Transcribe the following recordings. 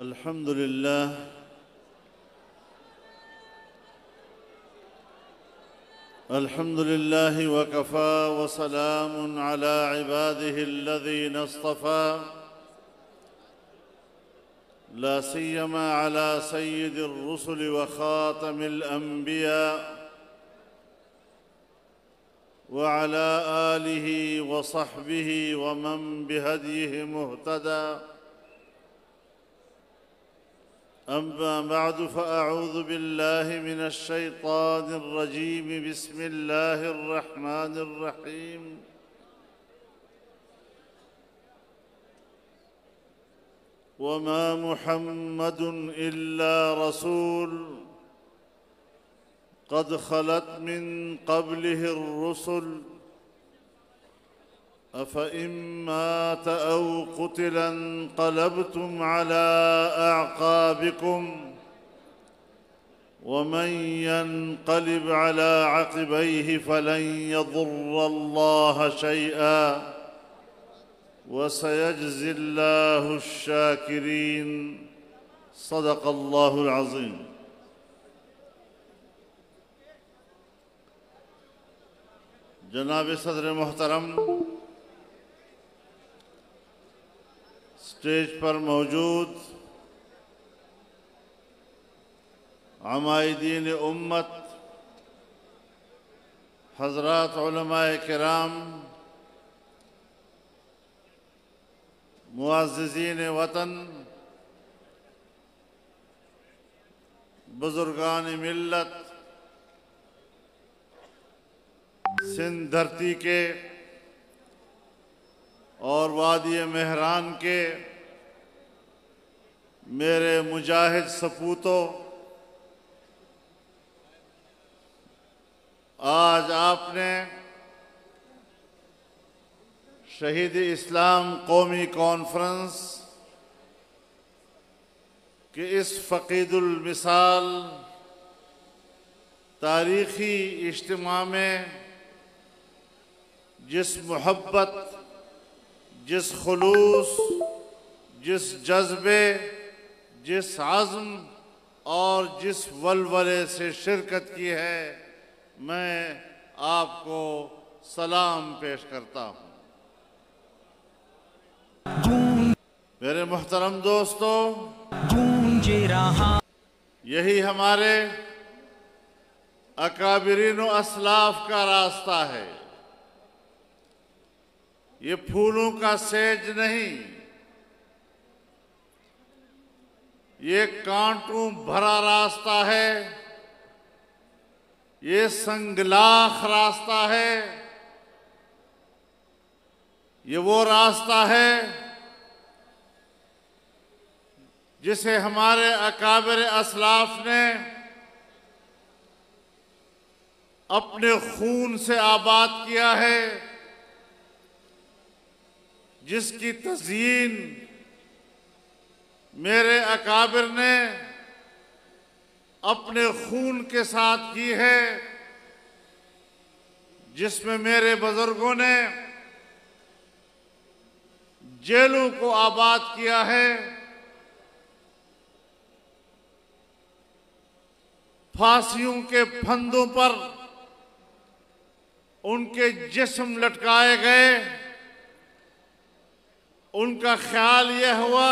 अल्हम्दुलिल्लाह अल्हम्दुलिल्लाहि वकफ़ा वसलामुन अला इबादिहिल्लज़ीना इस्तफ़ा ला सिय्यमा अला सय्यिदिर रुसुलि व ख़ातमिल अंबिया व अला आलिहि व सहबिहि व मन बिहदिहि मुहतदा अम्मा बअदु फ़अऊज़ु बिल्लाहि मिनश शैतानिर रजीम बिस्मिल्लाहिर रहमानिर रहीम वमा मुहम्मदुन इल्ला रसूल क़द ख़लत मिन क़ब्लिहिर रुसुल अफ़इन मात औ क़ुतिल इंक़लबतुम अला अअक़ाबिकुम वमन यन्क़लिब अला अक़बैहि फ़लन यज़ुर्रल्लाह शैअन वसयजज़िल्लाहु शाकिरीन। सदक़ल्लाहुल अज़ीम। जनाब सदर मोहतरम, स्टेज पर मौजूद अमायदीन उम्मत, हज़रात उलमाए किराम, मुअज़्ज़िज़ीन वतन, बुज़ुर्गान मिल्लत, सिंध धरती के और वादी मेहरान के मेरे मुजाहिद सपूतों, आज आपने शहीद इस्लाम कौमी कॉन्फ्रेंस के इस फ़क़ीदुल मिसाल तारीख़ी इज्तिमा में जिस मोहब्बत, जिस खुलूस, जिस जज्बे, जिस आज़्म और जिस वलवले से शिरकत की है, मैं आपको सलाम पेश करता हूँ। मेरे मोहतरम दोस्तों, यही हमारे अकाबिरीन व असलाफ का रास्ता है। ये फूलों का सेज नहीं, ये कांटों भरा रास्ता है, ये संगलाख रास्ता है। ये वो रास्ता है जिसे हमारे अकाबिर असलाफ ने अपने खून से आबाद किया है, जिसकी तज़यीन मेरे अकाबिर ने अपने खून के साथ की है, जिसमें मेरे बुजुर्गों ने जेलों को आबाद किया है, फांसियों के फंदों पर उनके जिस्म लटकाए गए। उनका ख्याल यह हुआ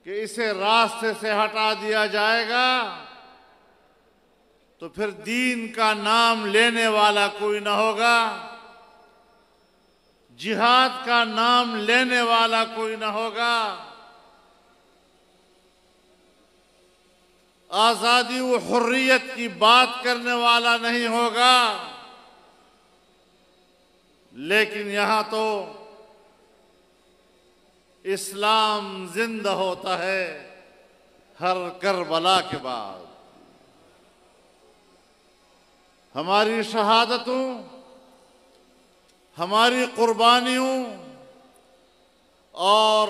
कि इसे रास्ते से हटा दिया जाएगा तो फिर दीन का नाम लेने वाला कोई न होगा, जिहाद का नाम लेने वाला कोई न होगा, आज़ादी व हुर्रियत की बात करने वाला नहीं होगा। लेकिन यहाँ तो इस्लाम जिंदा होता है हर करबला के बाद। हमारी शहादतों, हमारी कुर्बानियों और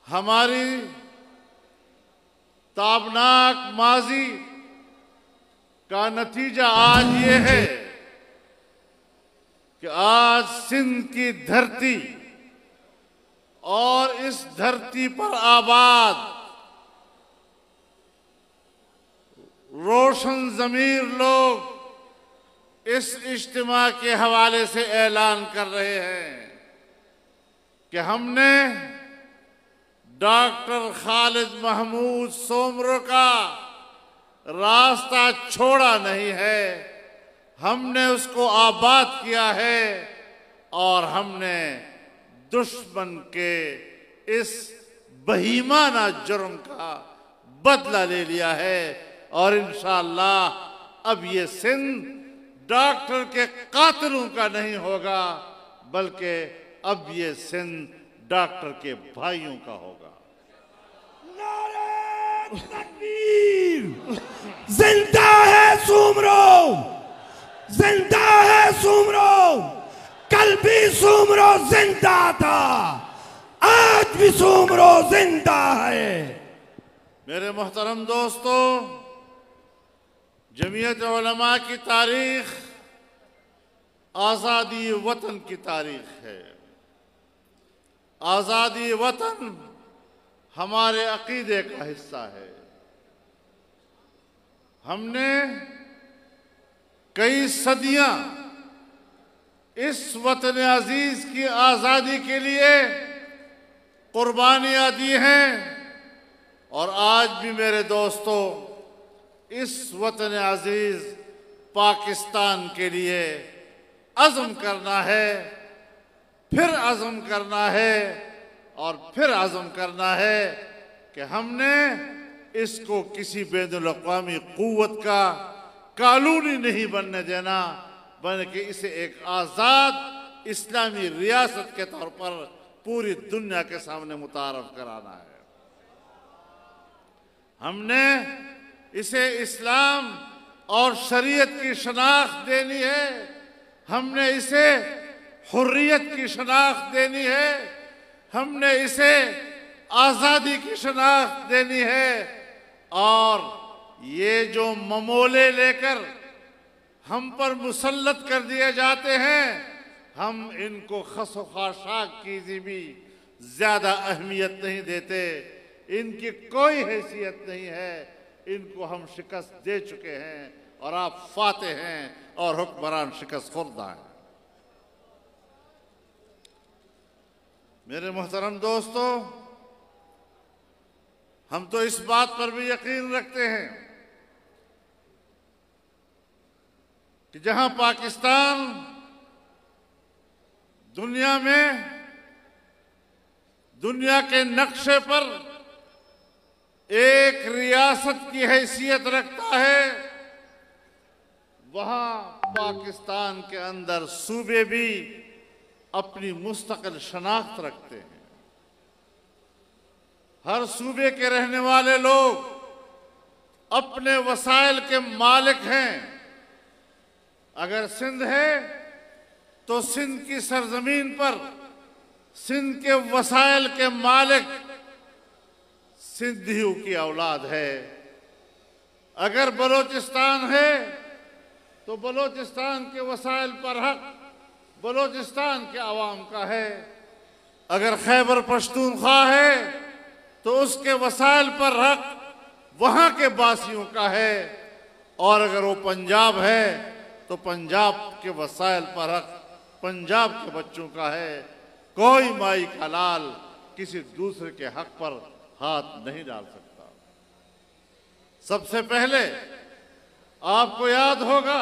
हमारी ताबनाक माजी का नतीजा आज ये है कि आज सिंध की धरती और इस धरती पर आबाद रोशन ज़मीर लोग इस इज्तिमा के हवाले से ऐलान कर रहे हैं कि हमने डॉक्टर खालिद महमूद सोमरो का रास्ता छोड़ा नहीं है, हमने उसको आबाद किया है और हमने दुश्मन के इस बहीमाना जुर्म का बदला ले लिया है। और इंशाअल्लाह अब ये सिंध डॉक्टर के कातिलों का नहीं होगा, बल्कि अब ये सिंध डॉक्टर के भाइयों का होगा। नारे तकबीर! जिंदा है सोमरो, जिंदा है सोमरो। कल भी सोमरो जिंदा था, आज भी सोमरो जिंदा है। मेरे मोहतरम दोस्तों, जमीयत उलमा की तारीख आज़ादी वतन की तारीख है। आज़ादी वतन हमारे अकीदे का हिस्सा है। हमने कई सदियां इस वतन अजीज की आज़ादी के लिए कुर्बानियां दी हैं और आज भी मेरे दोस्तों इस वतन अजीज पाकिस्तान के लिए अज़्म करना है, फिर अज़्म करना है और फिर अज़्म करना है कि हमने इसको किसी बैनुल अक़वामी क़ुव्वत का कॉलोनी नहीं बनने देना, बल्कि इसे एक आज़ाद इस्लामी रियासत के तौर पर पूरी दुनिया के सामने मुतारफ़ कराना है। हमने इसे इस्लाम और शरीयत की शनाख्त देनी है, हमने इसे हुर्रियत की शनाख्त देनी है, हमने इसे आज़ादी की शनाख्त देनी है। और ये जो ममोले लेकर हम पर मुसल्लत कर दिए जाते हैं, हम इनको खस व खाशाक की भी ज़्यादा अहमियत नहीं देते, इनकी कोई हैसियत नहीं है, इनको हम शिकस्त दे चुके हैं और आप फातेह हैं और हुक्मरान शिकस्त खुर्दा हैं। मेरे मोहतरम दोस्तों, हम तो इस बात पर भी यकीन रखते हैं कि जहां पाकिस्तान दुनिया में दुनिया के नक्शे पर एक रियासत की हैसियत रखता है, वहां पाकिस्तान के अंदर सूबे भी अपनी मुस्तकिल शनाख्त रखते हैं। हर सूबे के रहने वाले लोग अपने वसाइल के मालिक हैं। अगर सिंध है तो सिंध की सरजमीन पर सिंध के वसाइल के मालिक सिंधियों की औलाद है। अगर बलोचिस्तान है तो बलोचिस्तान के वसाइल पर हक बलोचिस्तान के अवाम का है। अगर खैबर पख्तूनख्वा है तो उसके वसाइल पर हक वहां के बासियों का है। और अगर वो पंजाब है तो पंजाब के वसाइल पर हक पंजाब के बच्चों का है। कोई माई का लाल किसी दूसरे के हक पर हाथ नहीं डाल सकता। सबसे पहले आपको याद होगा,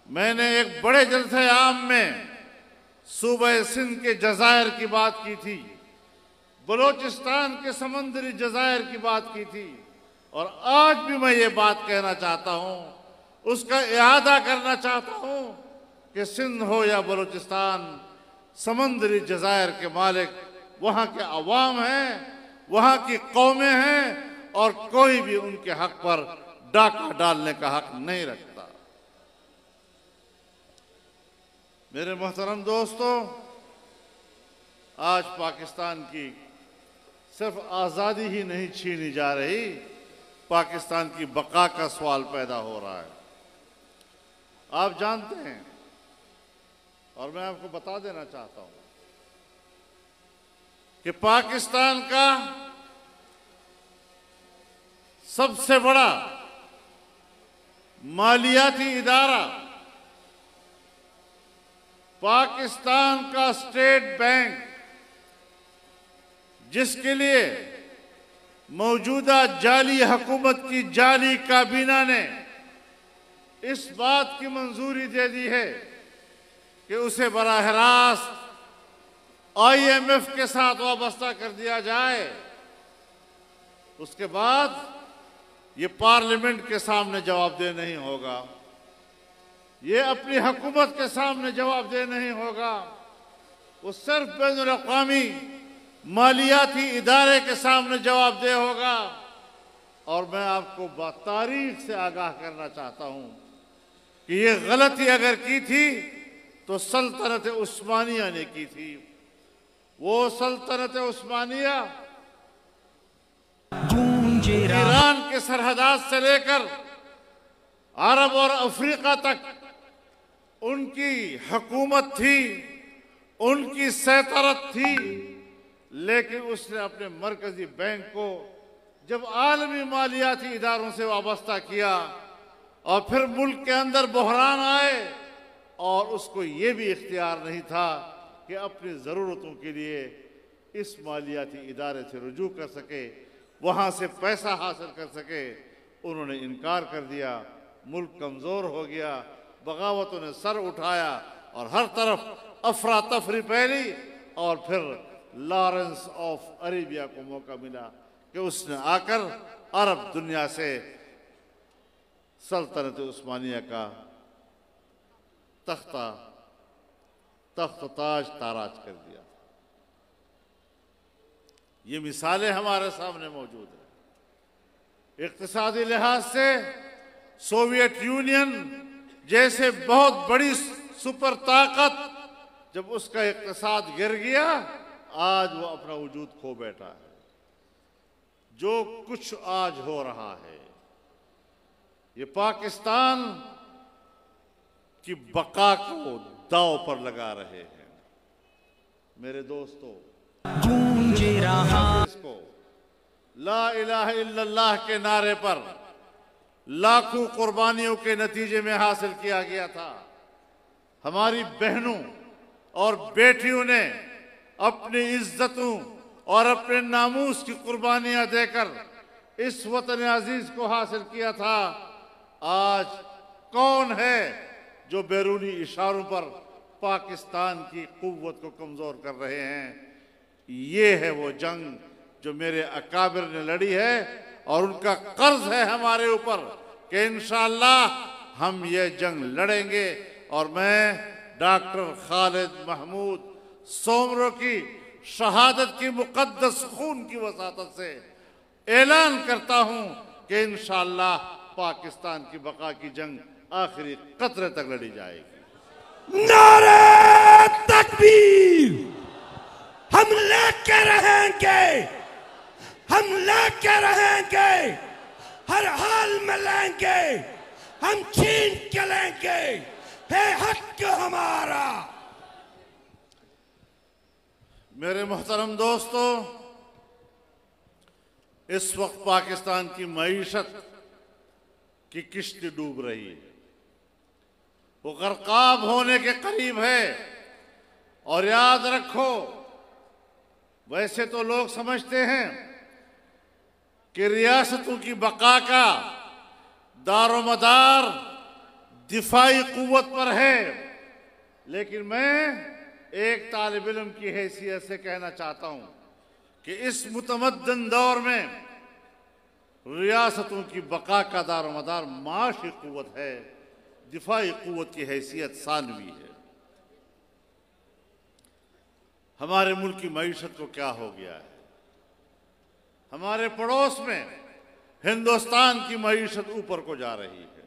मैंने एक बड़े जलसे आम में सूबे सिंध के जज़ायर की बात की थी, बलोचिस्तान के समंदरी जज़ायर की बात की थी, और आज भी मैं ये बात कहना चाहता हूँ, उसका इआदा करना चाहता हूँ कि सिंध हो या बलोचिस्तान, समंदरी जज़ायर के मालिक वहाँ के अवाम हैं, वहाँ की कौमें हैं, और कोई भी उनके हक पर डाका डालने का हक नहीं रखता। मेरे मोहतरम दोस्तों, आज पाकिस्तान की सिर्फ आज़ादी ही नहीं छीनी जा रही, पाकिस्तान की बका का सवाल पैदा हो रहा है। आप जानते हैं, और मैं आपको बता देना चाहता हूं कि पाकिस्तान का सबसे बड़ा मालियाती इदारा पाकिस्तान का स्टेट बैंक, जिसके लिए मौजूदा जाली हुकूमत की जाली काबीना ने इस बात की मंजूरी दे दी है कि उसे बराह रास्त IMF के साथ वाबस्ता कर दिया जाए, उसके बाद ये पार्लियामेंट के सामने जवाबदेह नहीं होगा, ये अपनी हुकूमत के सामने जवाबदेह नहीं होगा, वो सिर्फ बैनुल-अक़वामी मालियाती इदारे के सामने जवाबदेह होगा। और मैं आपको तारीख से आगाह करना चाहता हूं कि ये गलती अगर की थी तो सल्तनत उस्मानिया ने की थी। वो सल्तनत उस्मानिया ईरान के सरहदात से लेकर अरब और अफ्रीका तक उनकी हुकूमत थी, उनकी सैतरत थी, लेकिन उसने अपने मरकजी बैंक को जब आलमी मालियाती इदारों से वाबस्ता किया और फिर मुल्क के अंदर बहरान आए और उसको ये भी इख्तियार नहीं था कि अपनी ज़रूरतों के लिए इस मालियाती इदारे से रुजू कर सके, वहाँ से पैसा हासिल कर सके, उन्होंने इनकार कर दिया। मुल्क कमज़ोर हो गया, बगावतों ने सर उठाया और हर तरफ अफरा तफरी फैली। और फिर लॉरेंस ऑफ अरेबिया को मौका मिला कि उसने आकर अरब दुनिया से सल्तनत उस्मानिया का तख्त ताज ताराज कर दिया। ये मिसालें हमारे सामने मौजूद हैं। इक्तिसादी लिहाज से सोवियत यूनियन जैसे बहुत बड़ी सुपर ताकत, जब उसका इक्तिसाद गिर गया, आज वो अपना वजूद खो बैठा है। जो कुछ आज हो रहा है, ये पाकिस्तान की बका को दांव पर लगा रहे हैं। मेरे दोस्तों, गूंजे रहा इसको ला इलाहा इल्लल्लाह के नारे पर लाखों कुर्बानियों के नतीजे में हासिल किया गया था। हमारी बहनों और बेटियों ने अपनी इज्जतों और अपने नामूस की कुर्बानियां देकर इस वतन अजीज को हासिल किया था। आज कौन है जो बैरूनी इशारों पर पाकिस्तान की कुव्वत को कमजोर कर रहे हैं? ये है वो जंग जो मेरे अकाबिर ने लड़ी है और उनका कर्ज है हमारे ऊपर कि इंशाअल्लाह हम ये जंग लड़ेंगे। और मैं डॉक्टर खालिद महमूद सोमरो की शहादत की मुकद्दस खून की वसातत से ऐलान करता हूं कि इंशाअल्लाह पाकिस्तान की बका की जंग आखिरी कतरे तक लड़ी जाएगी। नारे तकबीर! हम लेके रहेंगे, हम लेके रहेंगे, हर हाल में लेंगे, हम छीन के लेंगे, है हक हमारा। मेरे मोहतरम दोस्तों, इस वक्त पाकिस्तान की मईशत की किश्ती डूब रही है, वो गर्काब होने के करीब है। और याद रखो, वैसे तो लोग समझते हैं कि रियासतों की बका का दारोमदार दिफाई कुव्वत पर है, लेकिन मैं एक तालिब इल्म की हैसियत से कहना चाहता हूं कि इस मुतमद्दन दौर में रियासतों की बका का दारोमदार माशी कुव्वत है, दिफाई कुव्वत की हैसियत सानवी है। हमारे मुल्क की मईशत को क्या हो गया है? हमारे पड़ोस में हिंदुस्तान की मईशत ऊपर को जा रही है,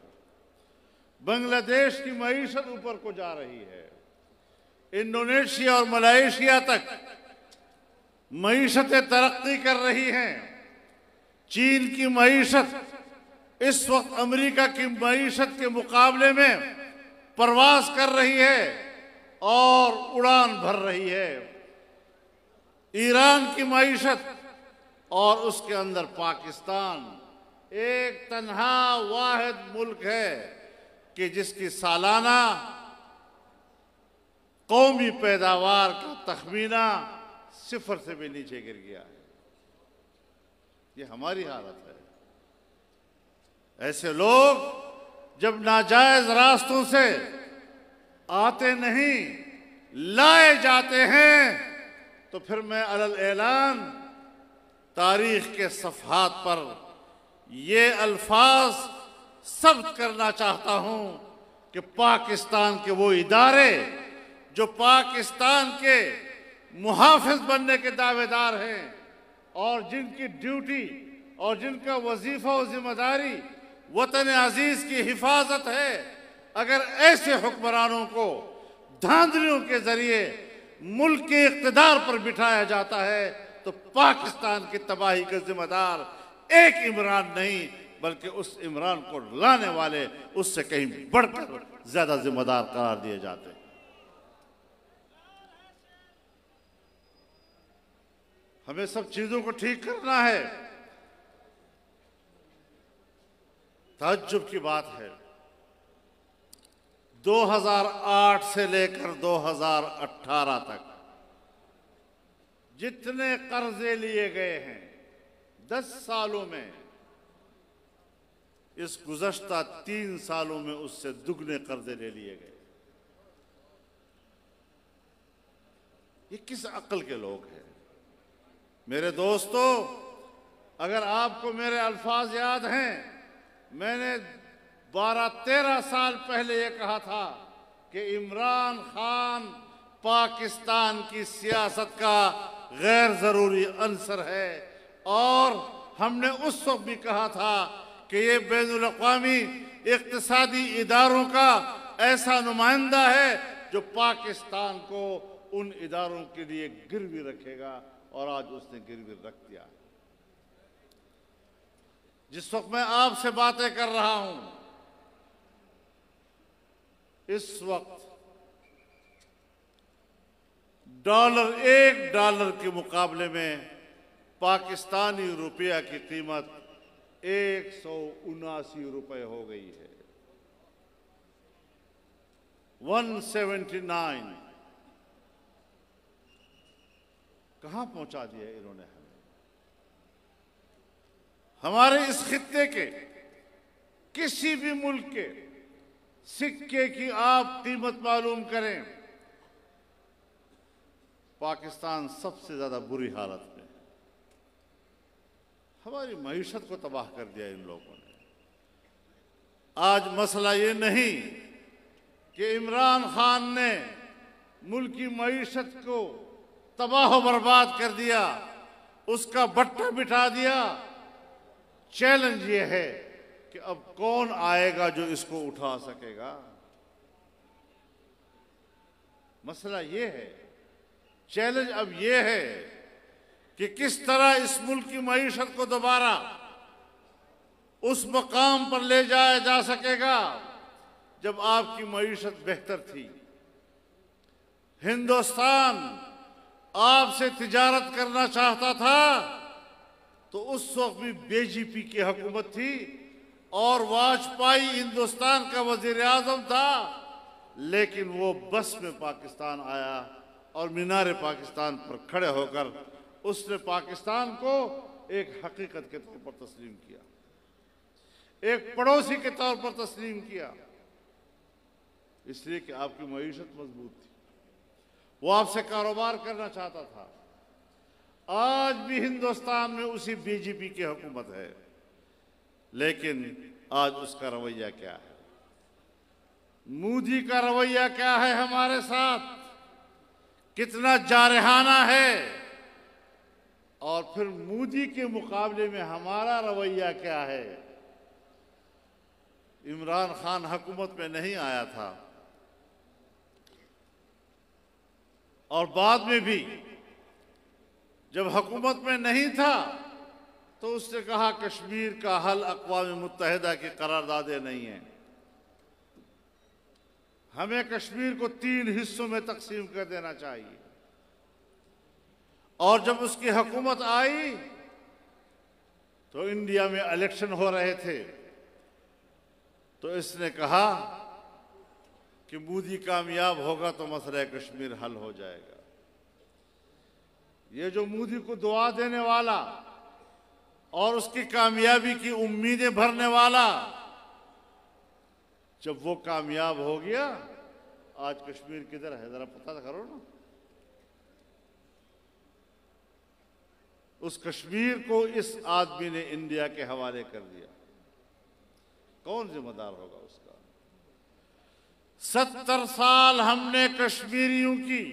बांग्लादेश की मईशत ऊपर को जा रही है, इंडोनेशिया और मलेशिया तक मईशतें तरक्की कर रही हैं। चीन की मईशत इस वक्त अमेरिका की मईशत के मुकाबले में परवाज कर रही है और उड़ान भर रही है। ईरान की मईशत और उसके अंदर पाकिस्तान एक तन्हा वाहिद मुल्क है कि जिसकी सालाना कौमी पैदावार का तखमीना 0 से भी नीचे गिर गया है। ये हमारी हालत है। ऐसे लोग जब नाजायज रास्तों से आते नहीं, लाए जाते हैं, तो फिर मैं अलल ऐलान तारीख के सफ़हात पर ये अल्फाज सब्त करना चाहता हूं कि पाकिस्तान के वो इदारे जो पाकिस्तान के मुहाफिज बनने के दावेदार हैं और जिनकी ड्यूटी और जिनका वजीफा और जिम्मेदारी वतन अजीज की हिफाजत है, अगर ऐसे हुक्मरानों को धांधलियों के जरिए मुल्क के इक़्तिदार पर बिठाया जाता है तो पाकिस्तान की तबाही का जिम्मेदार एक इमरान नहीं बल्कि उस इमरान को लाने वाले उससे कहीं बढ़कर ज्यादा जिम्मेदार करार दिए जाते हैं। हमें सब चीजों को ठीक करना है। ताज्जुब की बात है, 2008 से लेकर 2018 तक जितने कर्जे लिए गए हैं 10 सालों में, इस गुज़श्ता 3 सालों में उससे दुगने कर्जे ले लिए गए। ये किस अक्ल के लोग हैं? मेरे दोस्तों, अगर आपको मेरे अल्फाज याद हैं, मैंने 12-13 साल पहले ये कहा था कि इमरान खान पाकिस्तान की सियासत का गैर जरूरी अंसर है, और हमने उस वक्त भी कहा था कि ये बैनुल अक़वामी इक़्तिसादी इदारों का ऐसा नुमाइंदा है जो पाकिस्तान को उन इदारों के लिए गिरवी रखेगा, और आज उसने गिरवी रख दिया। जिस वक्त मैं आपसे बातें कर रहा हूं, इस वक्त $1 के मुकाबले में पाकिस्तानी रुपया की कीमत 179 रुपए हो गई है। 179 कहां पहुंचा दिया इन्होंने हमें। हमारे इस खित्ते के किसी भी मुल्क के सिक्के की आप कीमत मालूम करें, पाकिस्तान सबसे ज्यादा बुरी हालत में। हमारी मईशत को तबाह कर दिया इन लोगों ने। आज मसला ये नहीं कि इमरान खान ने मुल्क की मईशत को तबाह बर्बाद कर दिया, उसका बट्टा बिठा दिया। चैलेंज ये है कि अब कौन आएगा जो इसको उठा सकेगा। मसला ये है, चैलेंज अब ये है कि किस तरह इस मुल्क की मईशत को दोबारा उस मकाम पर ले जाया जा सकेगा जब आपकी मईशत बेहतर थी। हिंदुस्तान आपसे तिजारत करना चाहता था तो उस वक्त भी बीजेपी की हुकूमत थी और वाजपेयी हिंदुस्तान का वजीर आजम था, लेकिन वो बस में पाकिस्तान आया और मीनार पाकिस्तान पर खड़े होकर उसने पाकिस्तान को एक हकीकत के तौर पर तस्लीम किया, एक पड़ोसी के तौर पर तस्लीम किया, इसलिए कि आपकी मईशत मजबूत थी, वो आपसे कारोबार करना चाहता था। आज भी हिंदुस्तान में उसी बीजेपी की हुकूमत है, लेकिन आज उसका रवैया क्या है? मोदी का रवैया क्या है हमारे साथ? कितना जारहाना है? और फिर मोदी के मुकाबले में हमारा रवैया क्या है? इमरान खान हुकूमत में नहीं आया था और बाद में भी जब हुकूमत में नहीं था तो उसने कहा कश्मीर का हल अक़वाम मुत्तहिदा की करारदादे नहीं है, हमें कश्मीर को 3 हिस्सों में तकसीम कर देना चाहिए। और जब उसकी हुकूमत आई तो इंडिया में इलेक्शन हो रहे थे, तो इसने कहा कि मोदी कामयाब होगा तो मसला कश्मीर हल हो जाएगा। ये जो मोदी को दुआ देने वाला और उसकी कामयाबी की उम्मीदें भरने वाला, जब वो कामयाब हो गया, आज कश्मीर किधर है जरा पता करो ना। उस कश्मीर को इस आदमी ने इंडिया के हवाले कर दिया। कौन जिम्मेदार होगा उसका? 70 साल हमने कश्मीरियों की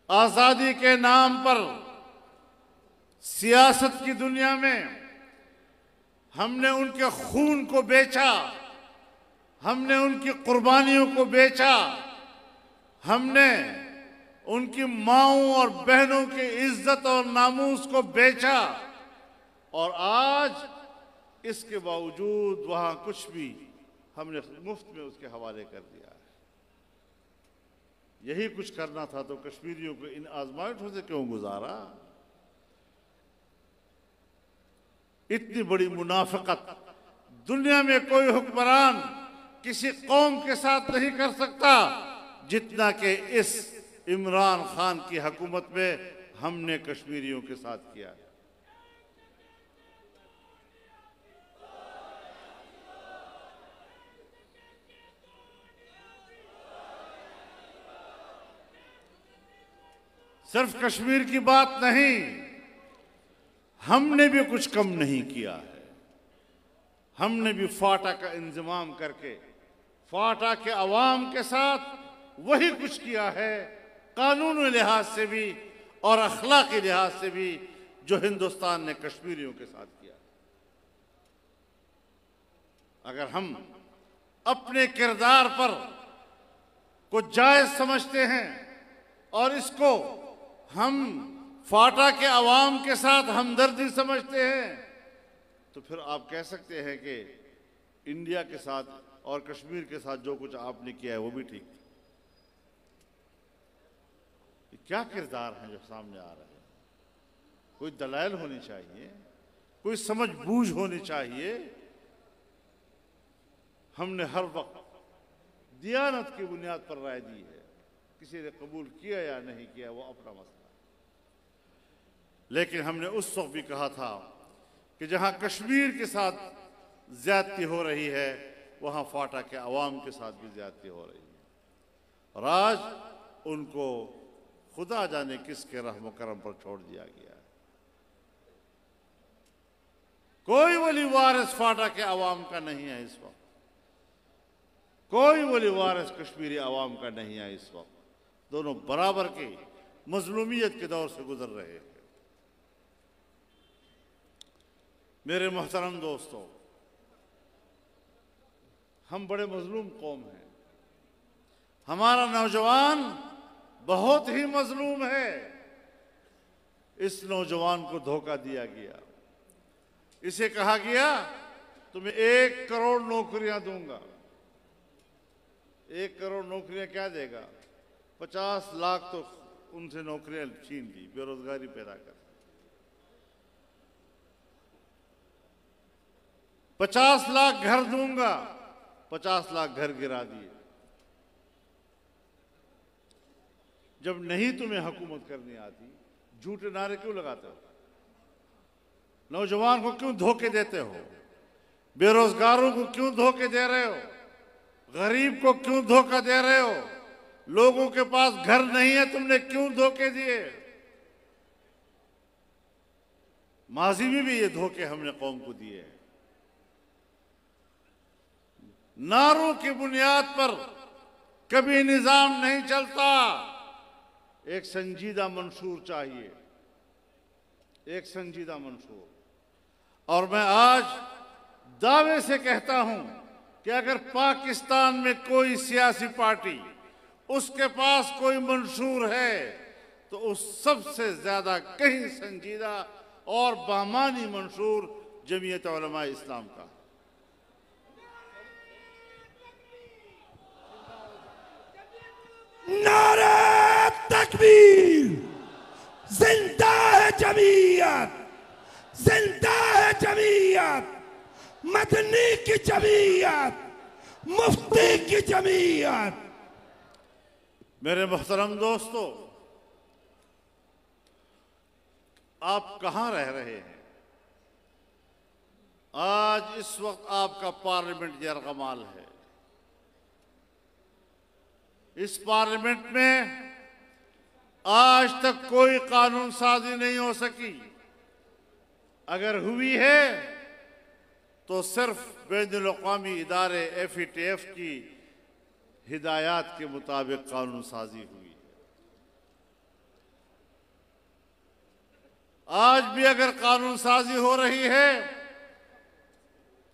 आजादी के नाम पर सियासत की दुनिया में हमने उनके खून को बेचा, हमने उनकी कुर्बानियों को बेचा, हमने उनकी माओं और बहनों की इज्जत और नामूस को बेचा, और आज इसके बावजूद वहां कुछ भी हमने मुफ्त में उसके हवाले कर दिया है। यही कुछ करना था तो कश्मीरियों को इन आजमाइशों से क्यों गुजारा? इतनी बड़ी मुनाफिकत दुनिया में कोई हुक्मरान किसी कौम के साथ नहीं कर सकता जितना कि इस इमरान खान की हुकूमत में हमने कश्मीरियों के साथ किया है। सिर्फ कश्मीर की बात नहीं, हमने भी कुछ कम नहीं किया है। हमने भी फाटा का इंतजाम करके फाटा के अवाम के साथ वही कुछ किया है, कानूनी लिहाज से भी और अखलाकी लिहाज से भी, जो हिंदुस्तान ने कश्मीरियों के साथ किया। अगर हम अपने किरदार पर को जायज समझते हैं और इसको हम फाटा के अवाम के साथ हमदर्दी समझते हैं, तो फिर आप कह सकते हैं कि इंडिया के साथ और कश्मीर के साथ जो कुछ आपने किया है वो भी ठीक। क्या किरदार हैं जो सामने आ रहे हैं? कोई दलाइल होनी चाहिए, कोई समझ बूझ होनी चाहिए। हमने हर वक्त दियानत की बुनियाद पर राय दी है, किसी ने कबूल किया या नहीं किया वो अपना मसला, लेकिन हमने उस वक्त भी कहा था कि जहां कश्मीर के साथ ज्यादती हो रही है वहां फाटा के अवाम के साथ भी ज्यादती हो रही है, और आज उनको खुदा जाने किसके रहम करम पर छोड़ दिया गया है। कोई वली वारिस फाटा के अवाम का नहीं है इस वक्त, कोई वली वारिस कश्मीरी अवाम का नहीं है इस वक्त। दोनों बराबर की मजलूमियत के दौर से गुजर रहे हैं। मेरे मोहतरम दोस्तों, हम बड़े मजलूम कौम हैं। हमारा नौजवान बहुत ही मजलूम है। इस नौजवान को धोखा दिया गया। इसे कहा गया तुम्हें 1 करोड़ नौकरियां दूंगा। 1 करोड़ नौकरियां क्या देगा? 50 लाख तो उनसे नौकरियां छीन ली, बेरोजगारी पैदा कर। 50 लाख घर दूंगा, 50 लाख घर गिरा दिए। जब नहीं तुम्हें हुकूमत करनी आती, झूठे नारे क्यों लगाते हो? नौजवान को क्यों धोखे देते हो? बेरोजगारों को क्यों धोखे दे रहे हो? गरीब को क्यों धोखा दे रहे हो? लोगों के पास घर नहीं है, तुमने क्यों धोखे दिए? माजी में भी ये धोखे हमने कौम को दिए हैं। नारों की बुनियाद पर कभी निजाम नहीं चलता। एक संजीदा मंशूर चाहिए, एक संजीदा मंशूर। और मैं आज दावे से कहता हूं कि अगर पाकिस्तान में कोई सियासी पार्टी उसके पास कोई मंशूर है तो उस सबसे ज्यादा कहीं संजीदा और बामानी मंशूर जमीयत उलमा इस्लाम का। नारे तकबीर! जिंदा है जमीयत, जिंदा है जमीयत, मदनी की जमीयत, मुफ्ती की जमीयत। मेरे मोहतरम दोस्तों, आप कहां रह रहे हैं? आज इस वक्त आपका पार्लियामेंट यरगमाल है। इस पार्लियामेंट में आज तक कोई कानून साजी नहीं हो सकी। अगर हुई है तो सिर्फ बैनुल अक़वामी इदारे FATF की हिदायत के मुताबिक कानून साजी हुई है। आज भी अगर कानून साजी हो रही है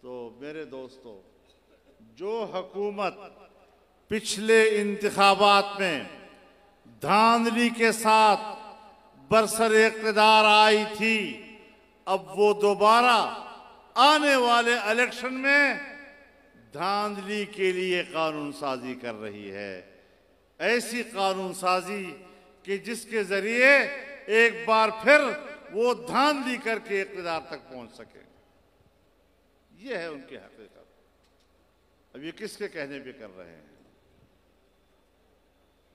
तो मेरे दोस्तों, जो हुकूमत पिछले इंतखाबात में धांधली के साथ बरसरे इक़्तिदार आई थी, अब वो दोबारा आने वाले इलेक्शन में धांधली के लिए कानून साजी कर रही है। ऐसी कानून साजी कि जिसके जरिए एक बार फिर वो धांधली करके इक़्तिदार तक पहुंच सके। ये है उनकी हकीकत। अब ये किसके कहने पे कर रहे हैं?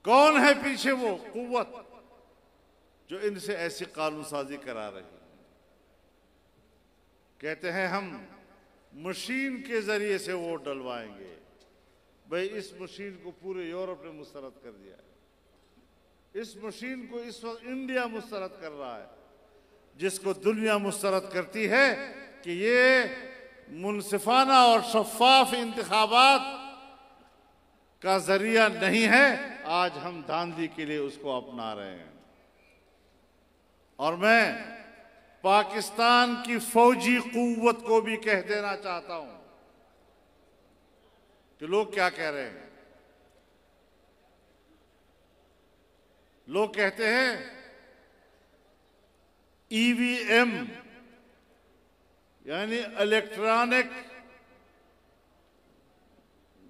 कौन है पीछे वो कुव्वत जो इनसे ऐसी कानून साजी करा रही है? कहते हैं हम मशीन के जरिए से वोट डलवाएंगे। भाई, इस मशीन को पूरे यूरोप ने मुस्तरद कर दिया है। इस मशीन को इस वक्त इंडिया मुस्तरद कर रहा है, जिसको दुनिया मुस्तरद करती है कि ये मुनसिफाना और शफाफ इंतखाबात का जरिया नहीं है। आज हम धांधली के लिए उसको अपना रहे हैं। और मैं पाकिस्तान की फौजी कुव्वत को भी कह देना चाहता हूं कि लोग क्या कह रहे हैं। लोग कहते हैं EVM यानी इलेक्ट्रॉनिक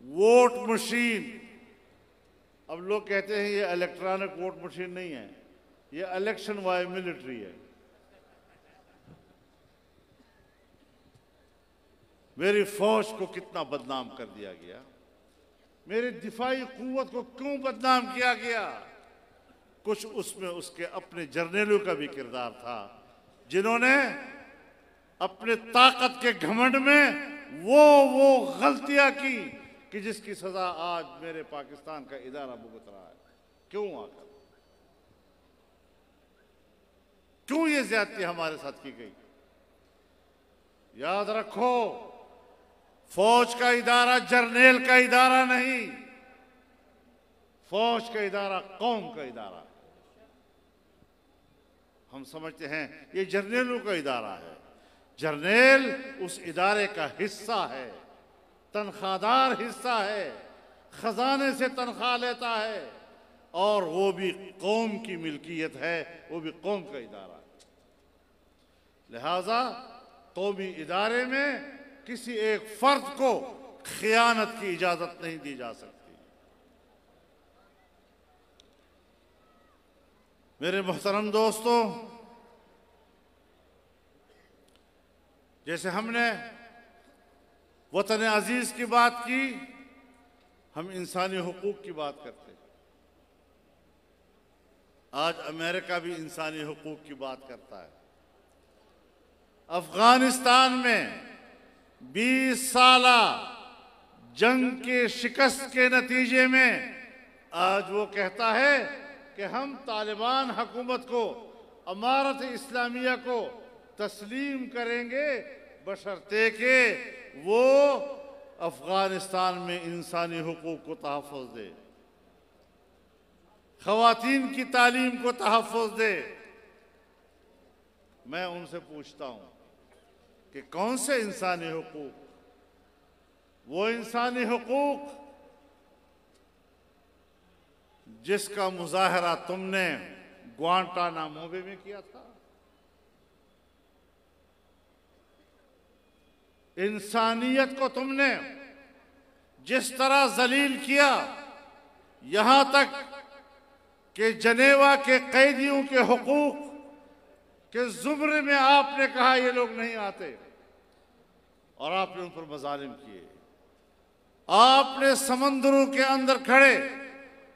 वोट मशीन। अब लोग कहते हैं ये इलेक्ट्रॉनिक वोट मशीन नहीं है, ये इलेक्शन वाई मिलिट्री है। मेरी फौज को कितना बदनाम कर दिया गया, मेरे दिफाई कुव्वत को क्यों बदनाम किया गया। कुछ उसमें उसके अपने जर्नेलों का भी किरदार था, जिन्होंने अपने ताकत के घमंड में वो गलतियां की कि जिसकी सजा आज मेरे पाकिस्तान का इदारा भुगत रहा है। क्यों आकर, क्यों ये ज्यादती हमारे साथ की गई? याद रखो, फौज का इदारा जर्नेल का इदारा नहीं, फौज का इदारा कौम का इदारा है। हम समझते हैं ये जर्नेलों का इदारा है। जर्नेल उस इदारे का हिस्सा है, तनख्वाहदार हिस्सा है, खजाने से तनख्वाह लेता है, और वो भी कौम की मिल्कियत है, वो भी कौम का इदारा है। लिहाजा कौमी इदारे में किसी एक फर्द को खियानत की इजाजत नहीं दी जा सकती। मेरे मोहतरम दोस्तों, जैसे हमने वतन अजीज की बात की, हम इंसानी हुकूक की बात करते हैं। आज अमेरिका भी इंसानी हुकूक की बात करता है। अफगानिस्तान में 20 साला जंग के शिकस्त के नतीजे में आज वो कहता है कि हम तालिबान हुकूमत को, अमारत इस्लामिया को तस्लीम करेंगे, बशर्ते के वो अफगानिस्तान में इंसानी हुकूक को तहफ़्फ़ुज़ दे, ख़वातीन की तालीम को तहफ़्फ़ुज़ दे। मैं उनसे पूछता हूं कि कौन से इंसानी हुकूक? वो इंसानी हुकूक जिसका मुजाहरा तुमने ग्वांटानामो बे में किया था। इंसानियत को तुमने जिस तरह जलील किया, यहां तक कि जनेवा के कैदियों के हुकूक के जुमरे में आपने कहा ये लोग नहीं आते और आपने उन पर मजालिम किए। आपने समंदरों के अंदर खड़े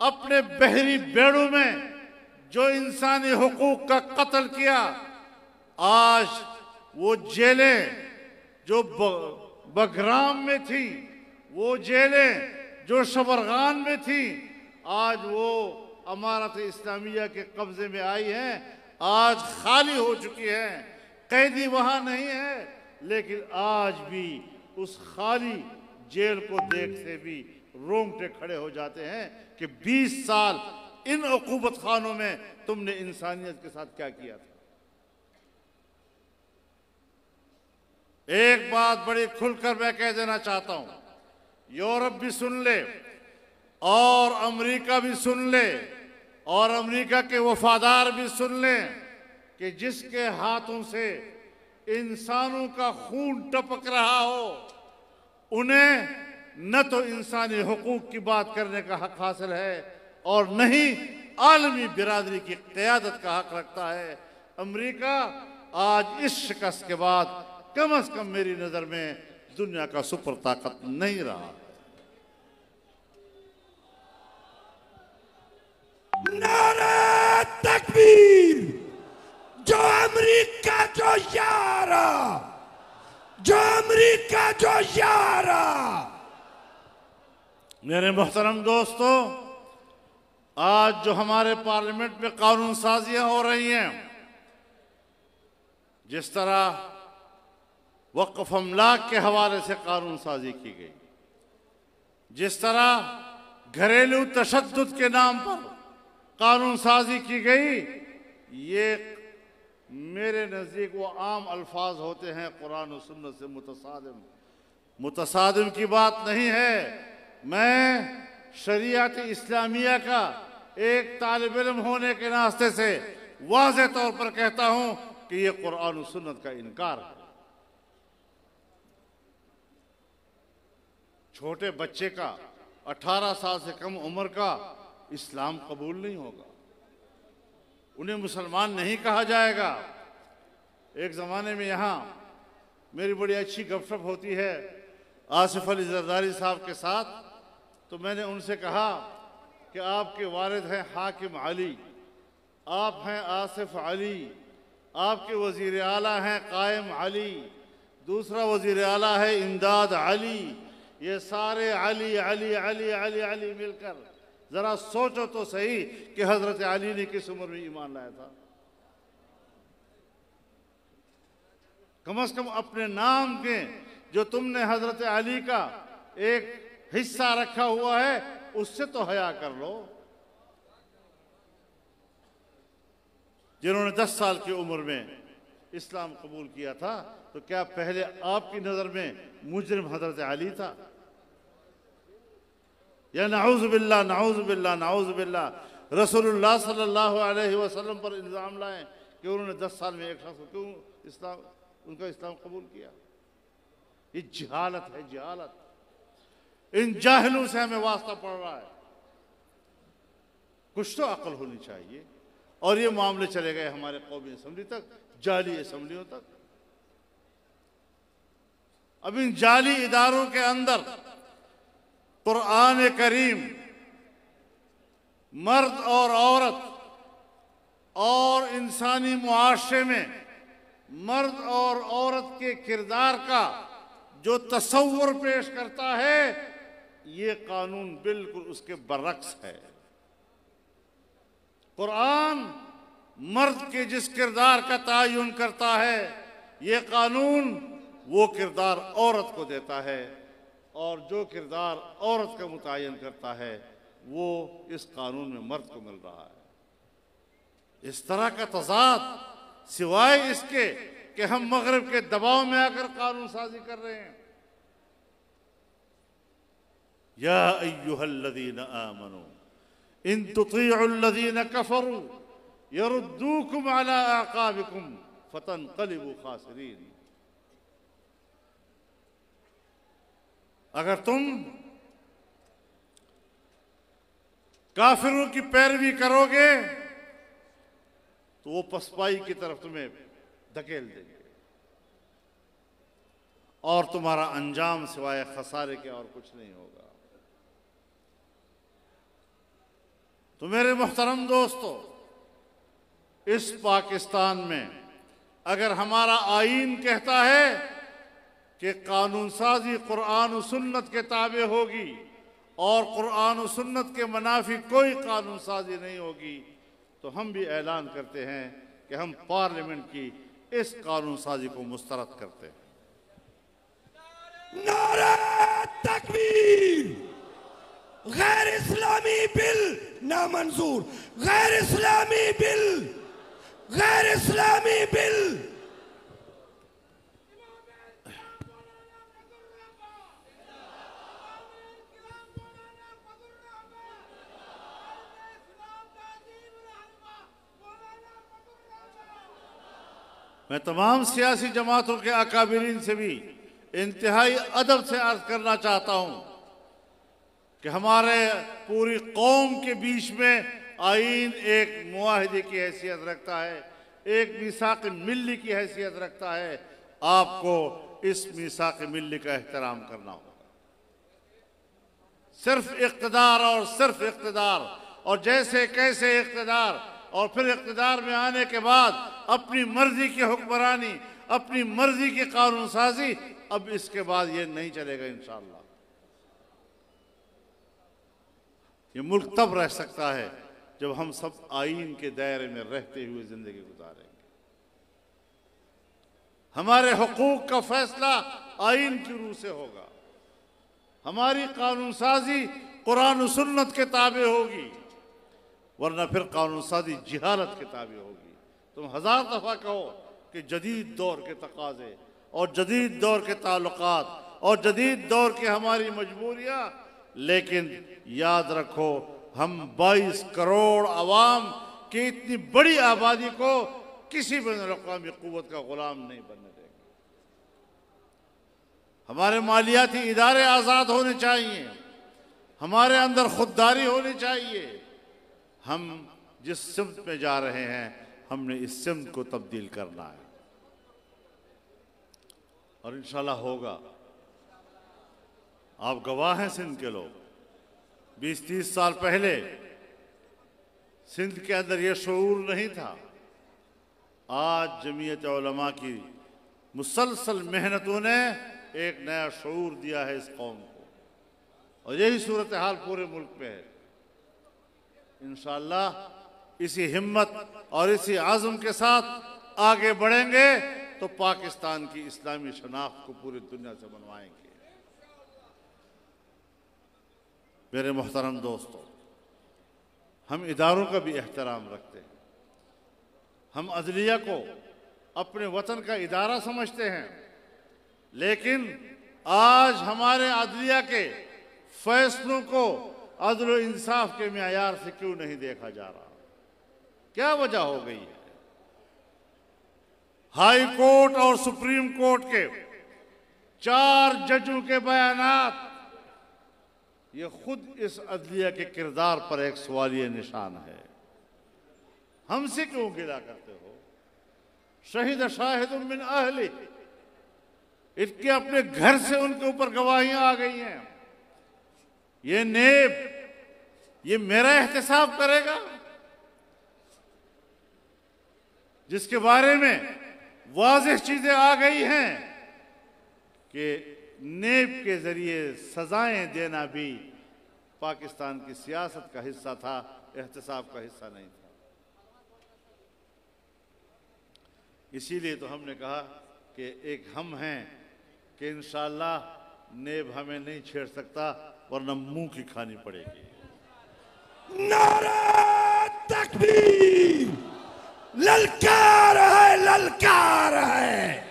अपने बहरी बेड़ों में जो इंसानी हुकूक का कत्ल किया, आज वो जेलें जो बगराम में थी, वो जेलें जो शबरगान में थी, आज वो अमारत इस्लामिया के कब्जे में आई हैं, आज खाली हो चुकी हैं। कैदी वहां नहीं है, लेकिन आज भी उस खाली जेल को देखते भी रोंगटे खड़े हो जाते हैं कि 20 साल इन उकूबत खानों में तुमने इंसानियत के साथ क्या किया था। एक बात बड़ी खुलकर मैं कह देना चाहता हूं, यूरोप भी सुन ले और अमेरिका भी सुन ले और अमेरिका के वफादार भी सुन ले कि जिसके हाथों से इंसानों का खून टपक रहा हो, उन्हें न तो इंसानी हुकूक की बात करने का हक हासिल है और न ही आलमी बिरादरी की क़यादत का हक रखता है। अमेरिका आज इस शिकस्त के बाद कम से कम मेरी नजर में दुनिया का सुपर ताकत नहीं रहा। नारा तकबीर! जो अमेरिका जो यारा, जो अमेरिका जो यारा। मेरे मोहतरम दोस्तों, आज जो हमारे पार्लियामेंट में कानून साजियां हो रही हैं, जिस तरह वक्फ अमलाक के हवाले से कानून साजी की गई, जिस तरह घरेलू तशद्दुद के नाम पर कानून साजी की गई, ये मेरे नज़दीक वो आम अल्फाज होते हैं कुरान और सुन्नत से मुतसादिम की बात नहीं है। मैं शरीयत इस्लामिया का एक तालिब इल्म होने के नाते से वाज़ेह तौर पर कहता हूं कि ये कुरान और सुन्नत का इनकार है। छोटे बच्चे का 18 साल से कम उम्र का इस्लाम कबूल नहीं होगा, उन्हें मुसलमान नहीं कहा जाएगा। एक ज़माने में यहाँ मेरी बड़ी अच्छी गपशप होती है आसिफ अली जरदारी साहब के साथ, तो मैंने उनसे कहा कि आपके वालिद हैं हाकिम अली, आप हैं आसिफ अली, आपके वज़ीर आला हैं कायम अली, दूसरा वज़ीर आला है इमदाद अली, ये सारे अली अली अली अली अली मिलकर जरा सोचो तो सही कि हजरत अली ने किस उम्र में ईमान लाया था। कम से कम अपने नाम के जो तुमने हजरत अली का एक हिस्सा रखा हुआ है, उससे तो हया कर लो। जिन्होंने 10 साल की उम्र में इस्लाम कबूल किया था, तो क्या पहले आपकी नजर में मुजरिम हजरत अली था? या नाऊज़ बिल्लाह नाऊज़ बिल्लाह नाऊज़ बिल्लाह रसूलुल्लाह सल्लल्लाहु अलैहि वसल्लम पर इल्ज़ाम लाएं कि उन्होंने 10 साल में एक शख्स को क्यों उनका इस्लाम कबूल किया। ये जहालत है, जहालत। इन जाहिलों से हमें वास्ता पड़ रहा है। कुछ तो अक्ल होनी चाहिए। और ये मामले चले गए हमारे कौमी असम्बली तक, जाली असम्बलियों तक। अब इन जाली इदारों के अंदर कुरान करीम मर्द और औरत और इंसानी मुआशरे में मर्द और औरत के किरदार का जो तस्वुर पेश करता है, ये कानून बिल्कुल उसके बरअक्स है। कुरान मर्द के जिस किरदार का तयन करता है, ये कानून वो किरदार औरत को देता है, और जो किरदार औरत का मुतयन करता है वो इस कानून में मर्द को मिल रहा है। इस तरह का तज़ाद सिवाय इसके कि हम मगरिब के दबाव में आकर कानून साजी कर रहे हैं। या अय्युहल्लज़ीना आमनू इन तुतीउल्लज़ीना कफरू यरुद्दूकुम अला अक़ाबिकुम फतनक़लिबू खासिरीन। अगर तुम काफिरों की पैरवी करोगे तो वो पसपाई की तरफ तुम्हें धकेल देंगे और तुम्हारा अंजाम सिवाय खसारे के और कुछ नहीं होगा। तो मेरे मुहतरम दोस्तों, इस पाकिस्तान में अगर हमारा आईन कहता है कि कानून साजी कुरान और सुन्नत के ताबे होगी और कुरान और सुन्नत के मुनाफी कोई कानून साजी नहीं होगी, तो हम भी ऐलान करते हैं कि हम पार्लियामेंट की इस कानून साजी को मुस्तरद करते हैं। नारा तकबीर! गैर इस्लामी बिल नामंजूर! गैर इस्लामी बिल! गैर इस्लामी बिल! मैं तमाम सियासी जमातों के अकाबिरीन से भी इंतहाई अदब से अर्ज करना चाहता हूं कि हमारे पूरी कौम के बीच में आईन एक मुआहिदे की हैसियत रखता है, एक मीसाक मिल्ली की हैसियत रखता है। आपको इस मीसाक मिल्ली का एहतराम करना होगा। सिर्फ इक़्तिदार और सिर्फ इक़्तिदार और जैसे कैसे इक़्तिदार और फिर इक़्तिदार में आने के बाद अपनी मर्जी की हुक्मरानी, अपनी मर्जी की कानून साजी, अब इसके बाद ये नहीं चलेगा इंशाअल्लाह। ये मुल्क तब रह सकता है जब हम सब आईन के दायरे में रहते हुए जिंदगी गुजारेंगे। हमारे हुकूक का फैसला आईन की रूह से होगा। हमारी कानून साजी कुरान और सुन्नत के ताबे होगी, वरना फिर कानून साजी जिहालत के ताबे होगी। तुम हजार दफा कहो कि जदीद दौर के तकाजे और जदीद दौर के ताल्लुकात और जदीद दौर की हमारी मजबूरियां, लेकिन याद रखो हम 22 करोड़ अवाम की इतनी बड़ी आबादी को किसी बैनुल-अक़वामी क़ुव्वत का गुलाम नहीं बनने देंगे। हमारे मालियाती इदारे आज़ाद होने चाहिए, हमारे अंदर खुददारी होनी चाहिए। हम जिस सिमत में जा रहे हैं हमने इस सिमत को तब्दील करना है और इंशाल्लाह होगा। आप गवाह हैं सिंध के लोग। 20-30 साल पहले सिंध के अंदर यह शऊर नहीं था। आज जमीयत उलमा की मुसलसल मेहनतों ने एक नया शऊर दिया है इस कौम को और यही सूरत हाल पूरे मुल्क में है। इंशाअल्लाह इसी हिम्मत और इसी आज़म के साथ आगे बढ़ेंगे तो पाकिस्तान की इस्लामी शनाख्त को पूरी दुनिया से मनवाएंगे। मेरे मोहतरम दोस्तों, हम इदारों का भी एहतराम रखते हैं। हम अदलिया को अपने वतन का इदारा समझते हैं, लेकिन आज हमारे अदलिया के फैसलों को अदल व इंसाफ के मेयार से क्यों नहीं देखा जा रहा? क्या वजह हो गई है? हाई कोर्ट और सुप्रीम कोर्ट के 4 जजों के बयानात ये खुद इस अदलिया के किरदार पर एक सवालिया निशान है। हमसे क्यों गिला करते हो? शहीद शाहिद मिन अहली, इनके अपने घर से उनके ऊपर गवाहियां आ गई हैं। ये नेब ये मेरा एहतसाब करेगा जिसके बारे में वाज़ेह चीजें आ गई हैं कि नेब के जरिए सजाएं देना भी पाकिस्तान की सियासत का हिस्सा था, एहतसाब का हिस्सा नहीं था। इसीलिए तो हमने कहा कि एक हम हैं कि इंशाअल्लाह नेब हमें नहीं छेड़ सकता, वरना मुंह की खानी पड़ेगी। नारा तकबीर! ललकार है, ललकार है,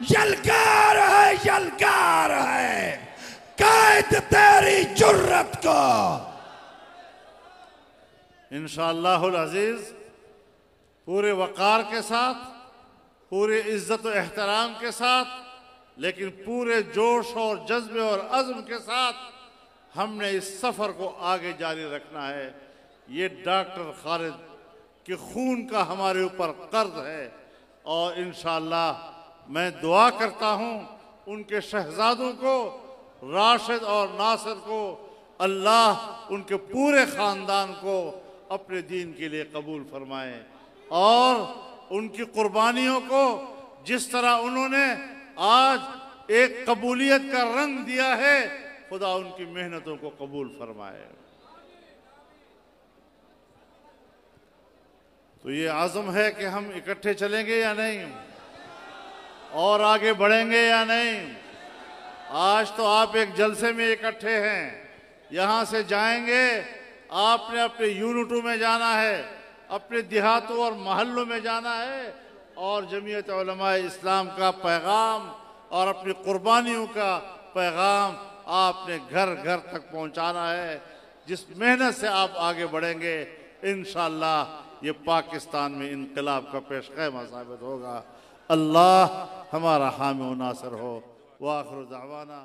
यलकार है, यलकार है, कैद तेरी जुर्रत को। इंशाअल्लाहुल अज़ीज़ पूरे वक़ार के साथ, पूरे इज्जत और एहतराम के साथ, लेकिन पूरे जोश और जज्बे और अज़्म के साथ हमने इस सफ़र को आगे जारी रखना है। ये डॉक्टर खालिद के खून का हमारे ऊपर कर्ज है और इंशाअल्लाह मैं दुआ करता हूँ उनके शहजादों को, राशिद और नासिर को, अल्लाह उनके पूरे ख़ानदान को अपने दीन के लिए कबूल फरमाए और उनकी कुर्बानियों को जिस तरह उन्होंने आज एक कबूलियत का रंग दिया है, खुदा उनकी मेहनतों को कबूल फरमाए। तो ये आज़म है कि हम इकट्ठे चलेंगे या नहीं और आगे बढ़ेंगे या नहीं। आज तो आप एक जलसे में इकट्ठे हैं, यहाँ से जाएंगे, आपने अपने यूनिटों में जाना है, अपने देहातों और मोहल्लों में जाना है और जमीयत उलमा इस्लाम का पैगाम और अपनी कुर्बानियों का पैगाम आपने घर घर तक पहुँचाना है। जिस मेहनत से आप आगे बढ़ेंगे इंशाअल्लाह ये पाकिस्तान में इनकलाब का पेशख़ैमा साबित होगा। अल्लाह हमारा हामी व नासिर हो। व आखिर दावाना।